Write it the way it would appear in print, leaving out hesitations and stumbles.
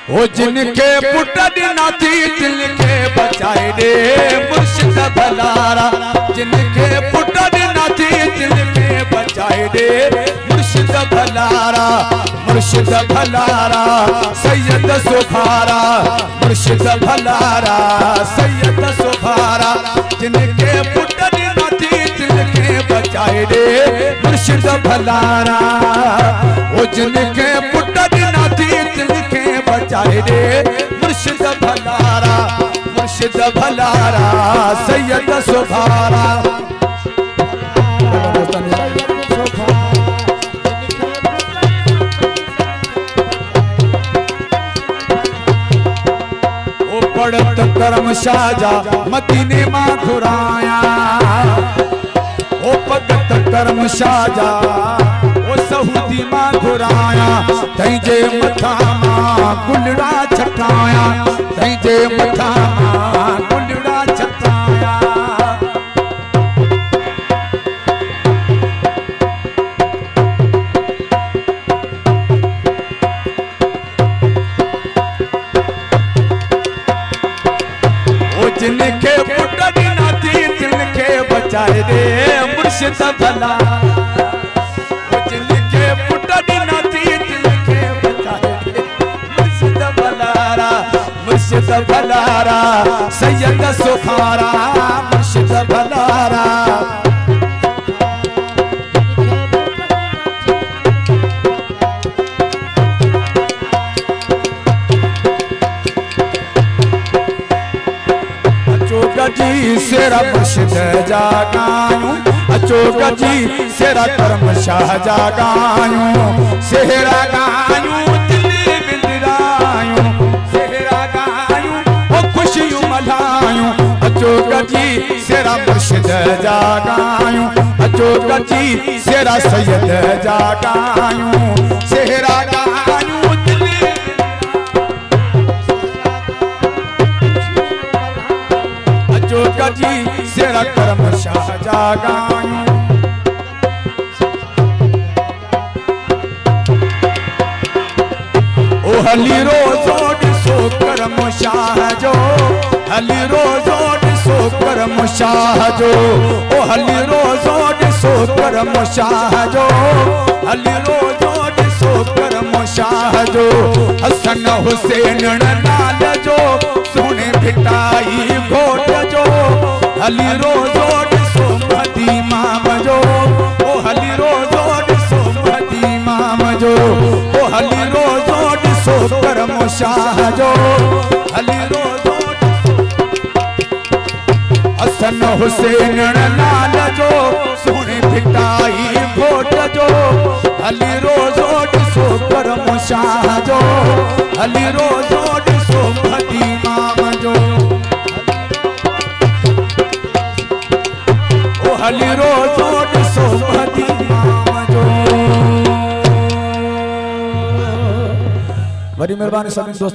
ओ जिनके पुट ॾिना थी दिल के बचाए दे मुर्शिद भलारा, जिनके पुट ॾिना थी दिल के बचाए दे मुर्शिद भलारा, मुर्शिद भलारा सैयद सुभारा, मुर्शिद भलारा सैयद सुभारा, जिनके पुट ॾिना थी दिल के बचाए दे मुर्शिद भलारा, ओ जिनके पुट ॾिना थी दिल के बचाए दे मुर्शिद भलारा, मुर्शिद भलारा सैयद सुभारा। ओ पढ़त करम शाजा मदीने मां घुराया, ओ भगत करम शाजा ओ सऊदी मां घुराया, तंहिंजे मथा मां गुलड़ा छटाया, तंहिंजे मथा मां गुलड़ा छटाया। ओ जिनके पुट ॾिना थी दिल के बचाए दे मुर्शिद भलारा, मुर्शिद भलारा सैयद सुभारा, मुर्शिद भलारा। अचो गजी सेरा मुर्शिद जागायूं, अचो गजी सेरा करम शाह जागायूं, सेहरा गायूं दिल्ली बिंदरायूं, अचो गजी सेरा मुर्शिद जागायूं, अचो गजी सेरा सैयद जागायूं, सेहरा गायूं दिल्ली, अचो गजी सेरा करम शाह जागायूं। ओ हली रोज़ो ॾिसो करम शाह जो, हली रोज़ो ॾिसो करम शाह जो, ओ हली रोज़ो ॾिसो करम शाह जो, हली रोज़ो ॾिसो करम शाह जो, हसन हुसैन नाल जो सोने भिटाई घोट जो, हली रोज़ो ॾिसो महदी इमाम जो, ओ हली रोज़ो ॾिसो महदी इमाम जो, ओ हली रोज़ो ॾिसो करम शाह जो, हली रोज़ो हसन हुसैन नाल जो सोने भिटाई घोट जो, हली रोज़ो ॾिसो करम शाह जो, हली रोज़ो ॾिसो महदी इमाम जो, ओ हली रोज़ो ॾिसो महदी इमाम जो। वॾी महिरबानी सभिनी दोस्तनि